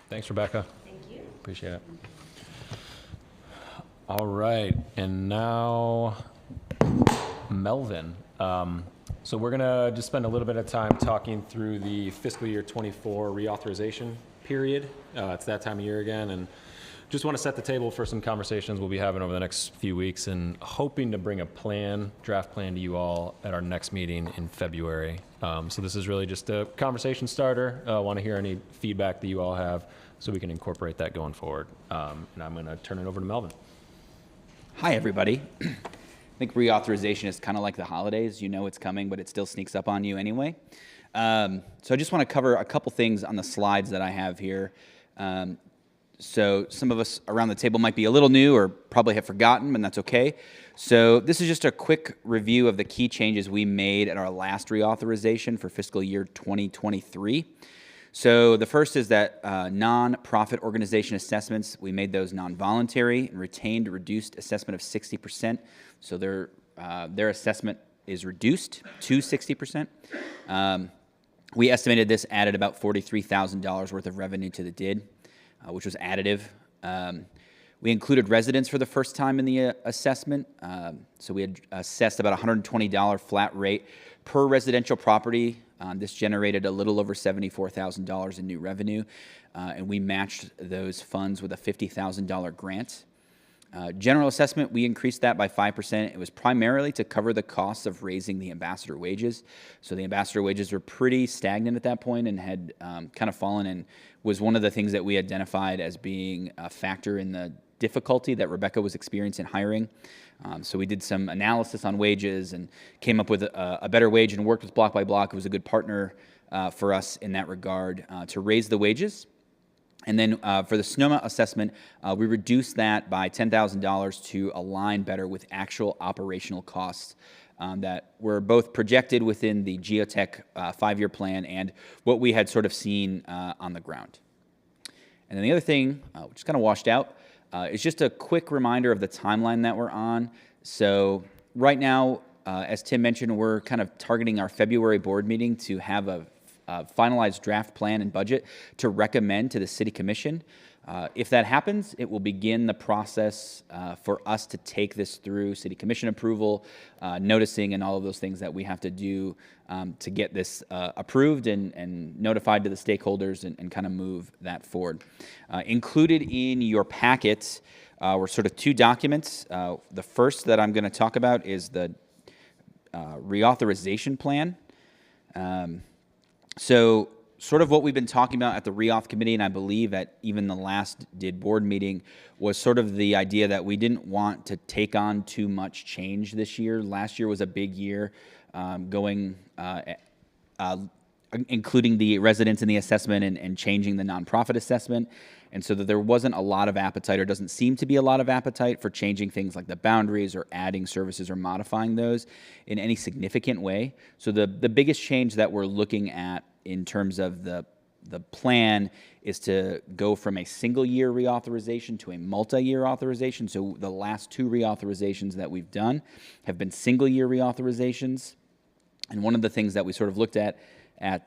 Thanks, Rebecca. Thank you. Appreciate it. All right, and now Melvin. So we're gonna just spend a little bit of time talking through the fiscal year 24 reauthorization period. It's that time of year again, and just want to set the table for some conversations we'll be having over the next few weeks, and hoping to bring a draft plan to you all at our next meeting in February. So this is really just a conversation starter. I want to hear any feedback that you all have so we can incorporate that going forward. And I'm going to turn it over to Melvin. Hi, everybody. I think reauthorization is kind of like the holidays. You know it's coming, but it still sneaks up on you anyway. So I just want to cover a couple things on the slides that I have here. So some of us around the table might be a little new or probably have forgotten, and that's okay. So this is just a quick review of the key changes we made at our last reauthorization for fiscal year 2023. So the first is that non-profit organization assessments, we made those non-voluntary and retained a reduced assessment of 60%. So their assessment is reduced to 60%. We estimated this added about $43,000 worth of revenue to the DID, which was additive. We included residents for the first time in the assessment. So we had assessed about $120 flat rate per residential property. This generated a little over $74,000 in new revenue, and we matched those funds with a $50,000 grant. General assessment, we increased that by 5%. It was primarily to cover the costs of raising the ambassador wages. So the ambassador wages were pretty stagnant at that point and had kind of fallen, and was one of the things that we identified as being a factor in the difficulty that Rebecca was experiencing hiring. So we did some analysis on wages and came up with a better wage and worked with Block by Block, who was a good partner for us in that regard, to raise the wages. And then for the Sonoma assessment, we reduced that by $10,000 to align better with actual operational costs that were both projected within the Geotech 5-year plan and what we had sort of seen on the ground. And then the other thing, which is kind of washed out, is just a quick reminder of the timeline that we're on. So right now, as Tim mentioned, we're kind of targeting our February board meeting to have a finalized draft plan and budget to recommend to the City Commission. If that happens, it will begin the process for us to take this through City Commission approval, noticing, and all of those things that we have to do to get this approved and notified to the stakeholders and kind of move that forward. Included in your packet were sort of two documents. The first that I'm going to talk about is the reauthorization plan. So sort of what we've been talking about at the reauth committee, and I believe at even the last DID board meeting, was sort of the idea that we didn't want to take on too much change this year. Last year was a big year, including the residents in the assessment and changing the nonprofit assessment. And so that there wasn't a lot of appetite, or doesn't seem to be a lot of appetite, for changing things like the boundaries or adding services or modifying those in any significant way. So the biggest change that we're looking at in terms of the plan is to go from a single-year reauthorization to a multi-year authorization. So the last two reauthorizations that we've done have been single-year reauthorizations. And one of the things that we sort of looked at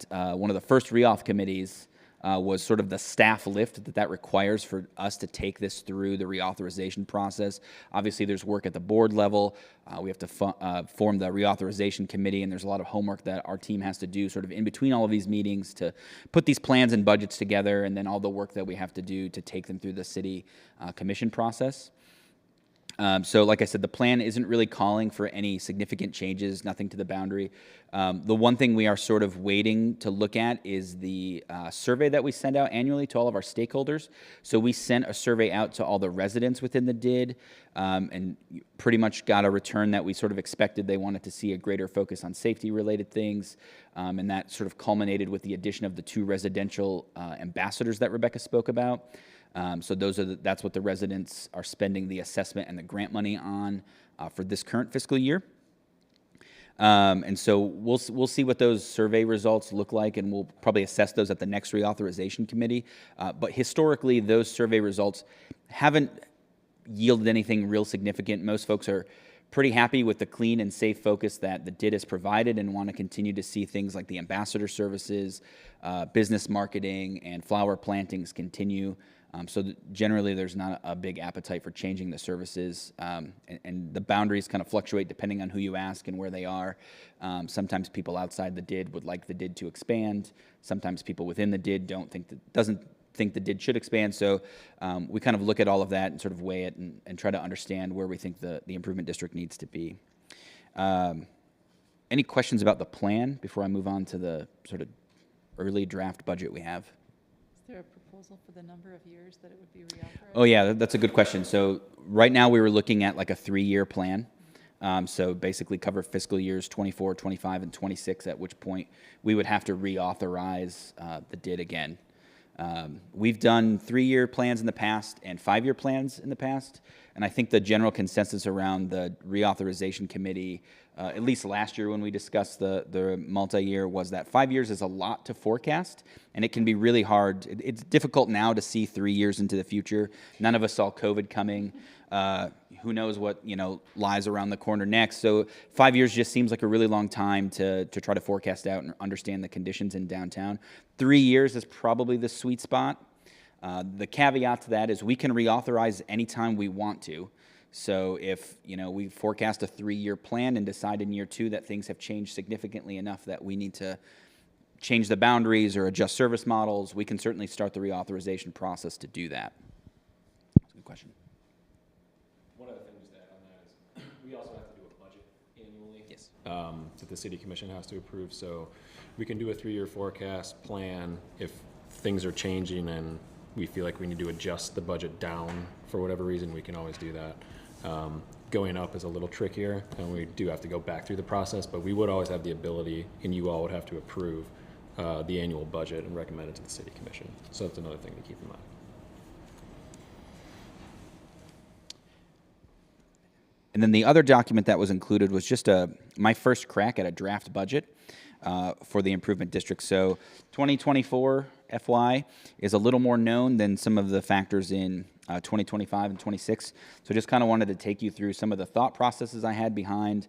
one of the first reauth committees was sort of the staff lift that requires for us to take this through the reauthorization process. Obviously, there's work at the board level. We have to form the reauthorization committee, and there's a lot of homework that our team has to do sort of in between all of these meetings to put these plans and budgets together, and then all the work that we have to do to take them through the city commission process. So like I said, the plan isn't really calling for any significant changes, nothing to the boundary. The one thing we are sort of waiting to look at is the survey that we send out annually to all of our stakeholders. So we sent a survey out to all the residents within the DID and pretty much got a return that we sort of expected. They wanted to see a greater focus on safety-related things, and that sort of culminated with the addition of the 2 residential ambassadors that Rebecca spoke about. So that's what the residents are spending the assessment and the grant money on for this current fiscal year. And so we'll see what those survey results look like, and we'll probably assess those at the next reauthorization committee. But historically, those survey results haven't yielded anything real significant. Most folks are pretty happy with the clean and safe focus that the DID has provided, and want to continue to see things like the ambassador services, business marketing, and flower plantings continue. So generally, there's not a big appetite for changing the services, and the boundaries kind of fluctuate depending on who you ask and where they are. Sometimes people outside the DID would like the DID to expand. Sometimes people within the DID doesn't think the DID should expand. So we kind of look at all of that and sort of weigh it and try to understand where we think the improvement district needs to be. Any questions about the plan before I move on to the sort of early draft budget we have? Is there a proposal for the number of years that it would be reauthorized? Oh yeah, that's a good question. So right now we were looking at like a 3-year plan. So basically cover fiscal years 24, 25, and 26, at which point we would have to reauthorize the DID again. We've done 3-year plans in the past and 5-year plans in the past, and I think the general consensus around the reauthorization committee, at least last year when we discussed the multi-year, was that 5 years is a lot to forecast, and it can be really hard. It's difficult now to see 3 years into the future. None of us saw COVID coming. Who knows what lies around the corner next? So 5 years just seems like a really long time to try to forecast out and understand the conditions in downtown. 3 years is probably the sweet spot. The caveat to that is we can reauthorize anytime we want to. So if, we forecast a 3-year plan and decide in year 2 that things have changed significantly enough that we need to change the boundaries or adjust service models, we can certainly start the reauthorization process to do that. That's a good question. One other thing just to add on that is we also have to do a budget annually. Yes. That the city commission has to approve. So we can do a 3-year forecast plan if things are changing and we feel like we need to adjust the budget down for whatever reason, we can always do that. Going up is a little trickier, and we do have to go back through the process, but we would always have the ability, and you all would have to approve the annual budget and recommend it to the city commission. So that's another thing to keep in mind. And then the other document that was included was just my first crack at a draft budget for the improvement district. So 2024 FY is a little more known than some of the factors in 2025 and 26. So just kind of wanted to take you through some of the thought processes I had behind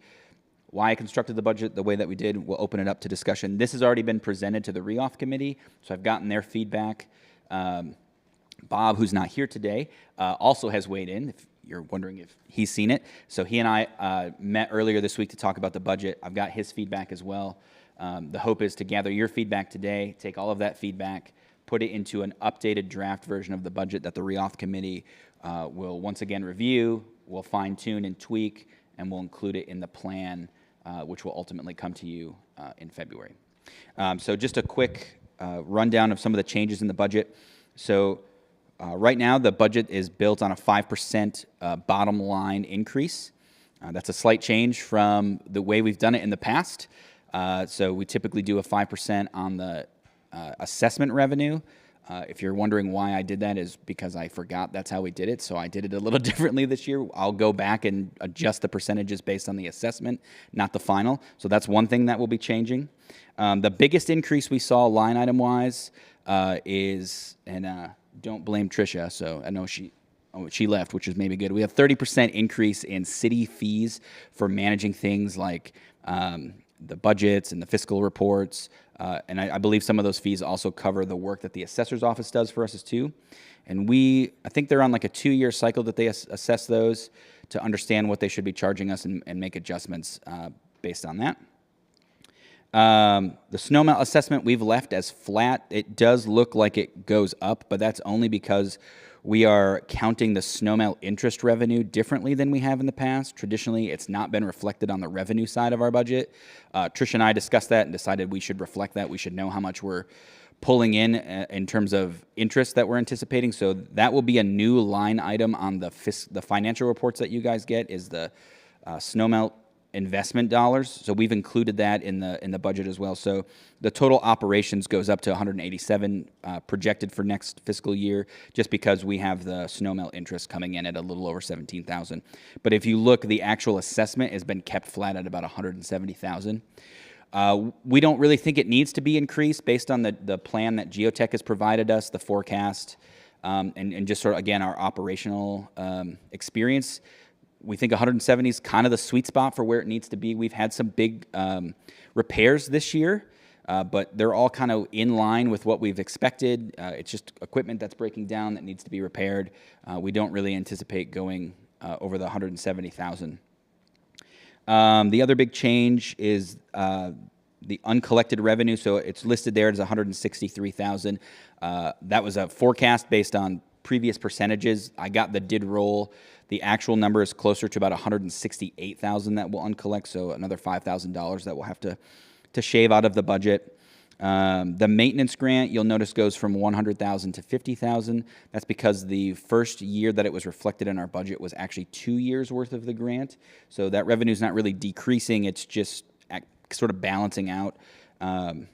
why I constructed the budget the way that we did. We'll open it up to discussion. This has already been presented to the reauth committee, so I've gotten their feedback. Bob, who's not here today, also has weighed in, if you're wondering if he's seen it. So he and I met earlier this week to talk about the budget. I've got his feedback as well. The hope is to gather your feedback today, take all of that feedback, put it into an updated draft version of the budget that the reauth committee will once again review, will fine-tune and tweak, and will include it in the plan, which will ultimately come to you in February. So just a quick rundown of some of the changes in the budget. So right now, the budget is built on a 5% bottom line increase. That's a slight change from the way we've done it in the past. So we typically do a 5% on the assessment revenue. If you're wondering why I did that, is because I forgot that's how we did it. So I did it a little differently this year. I'll go back and adjust the percentages based on the assessment, not the final. So that's one thing that will be changing. The biggest increase we saw line item wise is, and don't blame Tricia, so I know she left, which is maybe good. We have 30% increase in city fees for managing things like the budgets and the fiscal reports. And I believe some of those fees also cover the work that the assessor's office does for us as too. And I think they're on like a 2-year cycle that they assess those to understand what they should be charging us and make adjustments based on that. The snowmelt assessment we've left as flat. It does look like it goes up, but that's only because we are counting the snowmelt interest revenue differently than we have in the past. Traditionally, it's not been reflected on the revenue side of our budget. Trish and I discussed that and decided we should reflect that. We should know how much we're pulling in terms of interest that we're anticipating. So that will be a new line item on the financial reports that you guys get, is the snowmelt investment dollars. So we've included that in the budget as well. So the total operations goes up to 187 projected for next fiscal year, just because we have the snowmelt interest coming in at a little over 17,000. But if you look, the actual assessment has been kept flat at about 170,000. We don't really think it needs to be increased based on the plan that Geotech has provided us, the forecast, and just sort of, again, our operational experience. We think 170 is kind of the sweet spot for where it needs to be. We've had some big repairs this year, but they're all kind of in line with what we've expected. It's just equipment that's breaking down that needs to be repaired. We don't really anticipate going over the 170,000. The other big change is the uncollected revenue. So it's listed there as 163,000. That was a forecast based on previous percentages. I got the did roll. The actual number is closer to about 168,000 that will uncollect, so another $5,000 that we'll have to shave out of the budget. The maintenance grant, you'll notice, goes from 100,000 to 50,000. That's because the first year that it was reflected in our budget was actually 2 years worth of the grant. So that revenue is not really decreasing, it's just sort of balancing out. And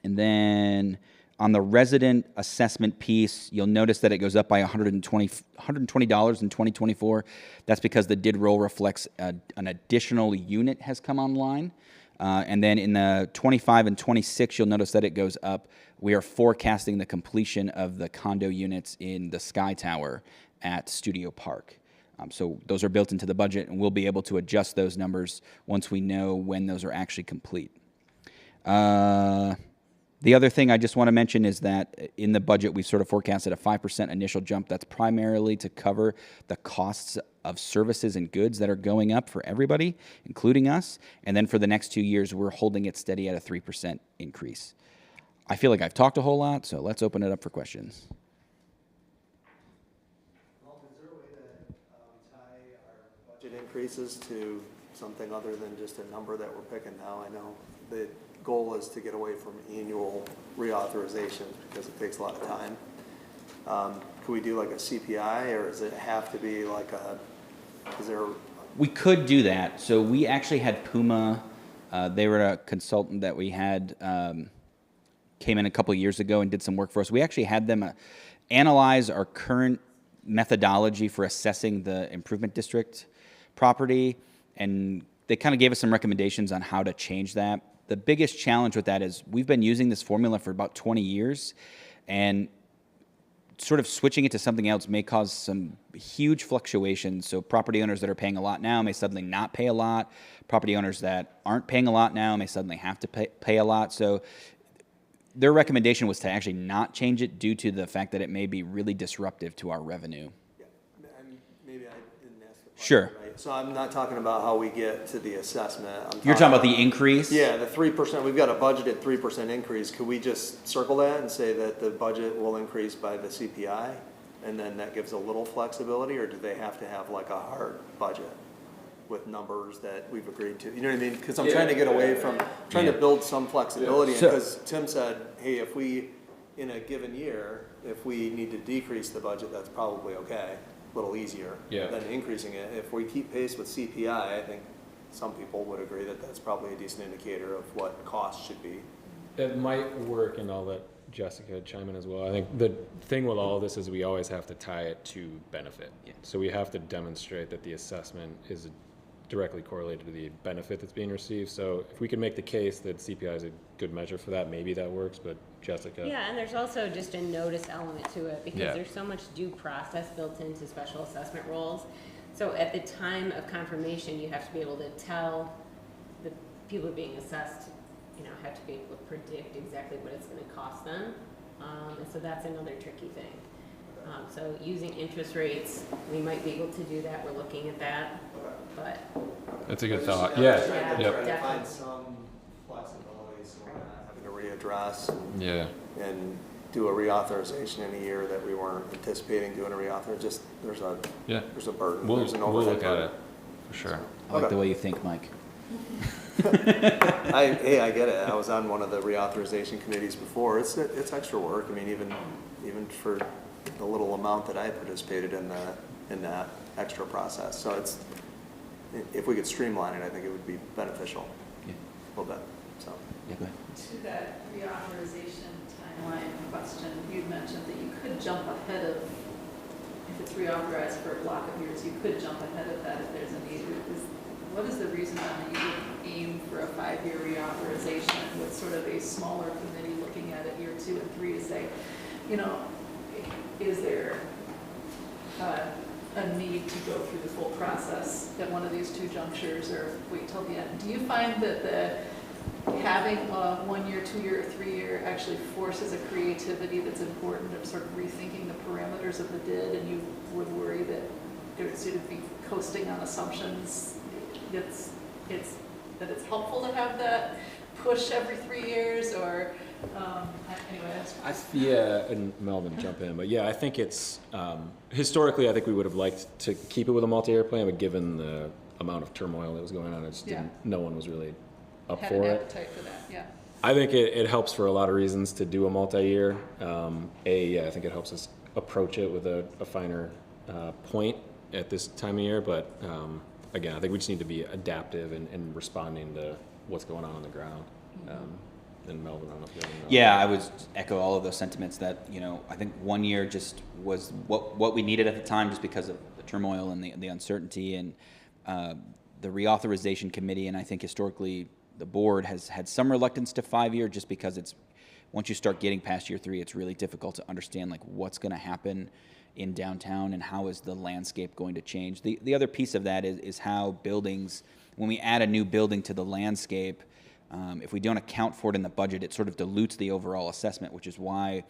then on the resident assessment piece, you'll notice that it goes up by $120 in 2024. That's because the did roll reflects an additional unit has come online. And then in the 25 and 26, you'll notice that it goes up. We are forecasting the completion of the condo units in the Sky Tower at Studio Park. So those are built into the budget, and we'll be able to adjust those numbers once we know when those are actually complete. The other thing I just want to mention is that in the budget, we sort of forecasted a 5% initial jump. That's primarily to cover the costs of services and goods that are going up for everybody, including us. And then for the next 2 years, we're holding it steady at a 3% increase. I feel like I've talked a whole lot, so let's open it up for questions. Is there a way to tie our budget increases to something other than just a number that we're picking now? I know the goal is to get away from annual reauthorizations because it takes a lot of time. Could we do like a CPI, or does it have to be like We could do that. So we actually had Puma, they were a consultant that we had, came in a couple of years ago and did some work for us. We actually had them analyze our current methodology for assessing the improvement district property, and they kind of gave us some recommendations on how to change that. The biggest challenge with that is we've been using this formula for about 20 years, and sort of switching it to something else may cause some huge fluctuations. So property owners that are paying a lot now may suddenly not pay a lot. Property owners that aren't paying a lot now may suddenly have to pay a lot. So their recommendation was to actually not change it due to the fact that it may be really disruptive to our revenue. Yeah, maybe I didn't ask the question. Sure. Right. So I'm not talking about how we get to the assessment. You're talking about the increase? Yeah, the 3%, we've got a budgeted 3% increase. Could we just circle that and say that the budget will increase by the CPI? And then that gives a little flexibility, or do they have to have like a hard budget with numbers that we've agreed to? You know what I mean? Because I'm trying to get away from, trying to build some flexibility. Because Tim said, hey, if we, in a given year, if we need to decrease the budget, that's probably okay. A little easier than increasing it. If we keep pace with CPI, I think some people would agree that that's probably a decent indicator of what costs should be. It might work, and I'll let Jessica chime in as well. I think the thing with all of this is we always have to tie it to benefit. Yeah. So we have to demonstrate that the assessment is directly correlated to the benefit that's being received. So if we can make the case that CPI is a good measure for that, maybe that works, but Jessica? Yeah, and there's also just a notice element to it because there's so much due process built into special assessment roles. So at the time of confirmation, you have to be able to tell the people being assessed, have to be able to predict exactly what it's going to cost them. And so that's another tricky thing. So using interest rates, we might be able to do that. We're looking at that, but that's a good thought. Trying to find some flexibility so we're not having to readdress and do a reauthorization in a year that we weren't anticipating doing a reauthorization. Just there's a burden. There's an overhead we'll look burden. at it for sure. I like the way you think, Mike. I get it. I was on one of the reauthorization committees before. It's extra work. I mean, even for the little amount that I participated in that extra process. So if we could streamline it, I think it would be beneficial a little bit. So go ahead. To that reauthorization timeline question, you mentioned that you could jump ahead of, if it's reauthorized for a block of years, you could jump ahead of that if there's a need. What is the reason that you would aim for a 5-year reauthorization with sort of a smaller committee looking at it year 2 and 3 to say, is there a need to go through the full process at one of these 2 junctures or wait till the end? Do you find that having a 1-year, 2-year, or 3-year actually forces a creativity that's important of sort of rethinking the parameters of the DID, and you would worry that there's going to be coasting on assumptions? That it's helpful to have that push every 3 years, or anyway. And Melvin, jump in, but I think it's historically, I think we would have liked to keep it with a multi-year plan, but given the amount of turmoil that was going on, no one was really up for it. Had an appetite for that, I think it helps for a lot of reasons to do a multi-year. I think it helps us approach it with a finer point at this time of year, but again, I think we just need to be adaptive and responding to what's going on the ground. And Melvin, I don't know if you have any. I would echo all of those sentiments that, I think 1 year just was what we needed at the time just because of the turmoil and the uncertainty, and the reauthorization committee, and I think historically the board has had some reluctance to 5-year just because once you start getting past year 3, it's really difficult to understand like what's going to happen in downtown and how is the landscape going to change. The other piece of that is how buildings, when we add a new building to the landscape, If we don't account for it in the budget, it sort of dilutes the overall assessment, which is why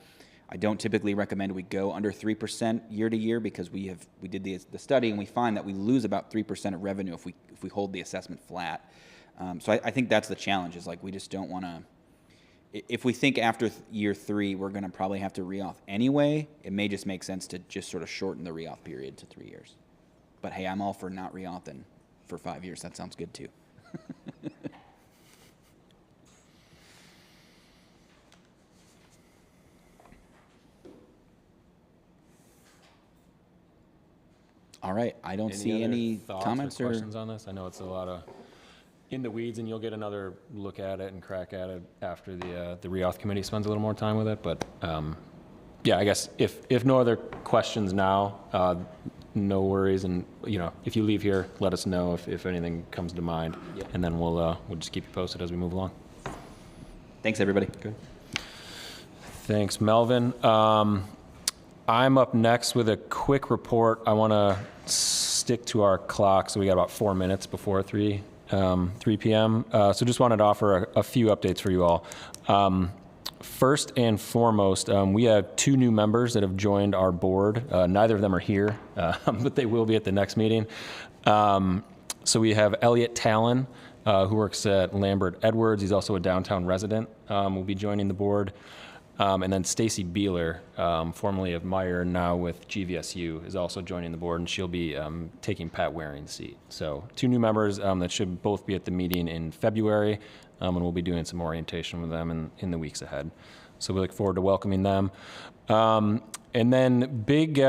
I don't typically recommend we go under 3% year to year, because we did the study and we find that we lose about 3% of revenue if we hold the assessment flat. So I think that's the challenge, is like we just don't want to. If we think after year 3 we're going to probably have to reauth anyway, it may just make sense to just sort of shorten the reauth period to 3 years. But hey, I'm all for not reauthing for 5 years. That sounds good too. All right, I don't see any thoughts comments or or questions on this? I know it's a lot of in the weeds, and you'll get another look at it and crack at it after the reauth committee spends a little more time with it. But yeah, I guess if no other questions now, no worries. And if you leave here, let us know if anything comes to mind, and then we'll just keep you posted as we move along. Thanks, everybody. Good. Thanks, Melvin. I'm up next with a quick report. I want to stick to our clock, so we got about 4 minutes before 3 p.m. So just wanted to offer a few updates for you all. First and foremost, we have 2 new members that have joined our board. Neither of them are here, but they will be at the next meeting. So we have Elliot Talon, who works at Lambert Edwards. He's also a downtown resident, will be joining the board. And then Stacy Beeler, formerly of Meyer, now with GVSU, is also joining the board, and she'll be taking Pat Waring's seat. So 2 new members that should both be at the meeting in February, and we'll be doing some orientation with them in the weeks ahead. So we look forward to welcoming them. And then big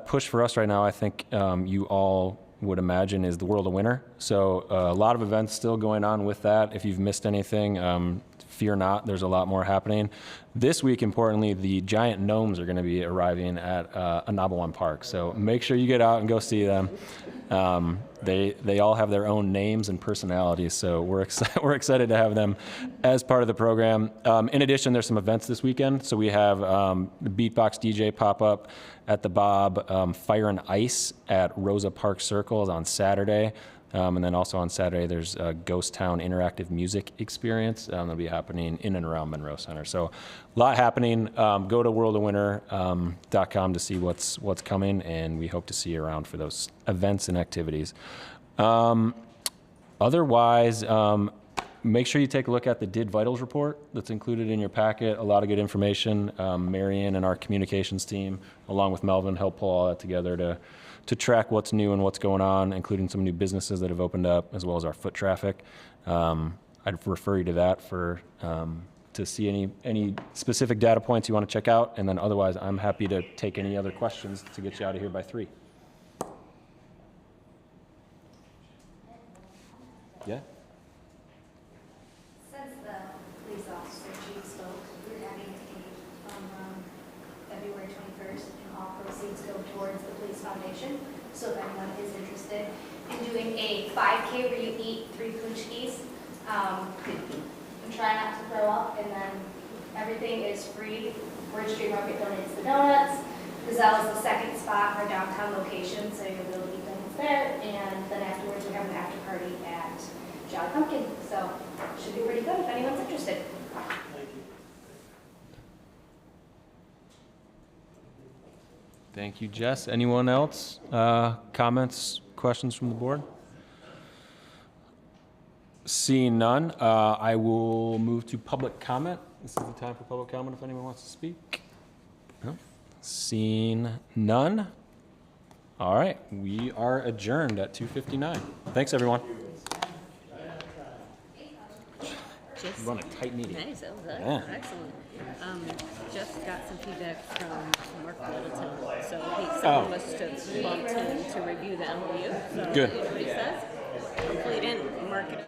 push for us right now, I think you all would imagine, is the World of Winter. So a lot of events still going on with that. If you've missed anything, fear not, there's a lot more happening. This week, importantly, the giant gnomes are going to be arriving at Anabawan Park. So make sure you get out and go see them. They all have their own names and personalities, so we're excited to have them as part of the program. In addition, there's some events this weekend. So we have the Beatbox DJ pop-up at the Bob, Fire and Ice at Rosa Park Circles on Saturday. And then also on Saturday, there's a Ghost Town interactive music experience that'll be happening in and around Monroe Center. So a lot happening. Go to worldofwinter.com to see what's coming, and we hope to see you around for those events and activities. Otherwise, make sure you take a look at the DID Vitals report that's included in your packet. A lot of good information. Marion and our communications team, along with Melvin, helped pull all that together to track what's new and what's going on, including some new businesses that have opened up, as well as our foot traffic. I'd refer you to that to see any specific data points you want to check out. And then otherwise, I'm happy to take any other questions to get you out of here by 3. Yeah? Since the police officer chief spoke, we're having a from February 21st, and all proceeds go towards the police foundation. So if anyone is interested in doing a 5K where you eat 3 Poochkies, and try not to throw up, and then everything is free. Word Street Market donates the donuts. Gazelle is the second spot for downtown location, so you'll be able to eat donuts there. And then afterwards, we have an after party at Jolly Pumpkin. So it should be pretty good if anyone's interested. Thank you, Jess. Anyone else? Comments, questions from the board? Seeing none, I will move to public comment. This is the time for public comment if anyone wants to speak. No? Seeing none. All right, we are adjourned at 2:59. Thanks, everyone. Just Run a tight meeting. nice, that was Yeah. excellent. Just got some feedback from Mark Middleton, so someone was to bump him to review the MOU. So Good. here's what he says. Hopefully he didn't mark it.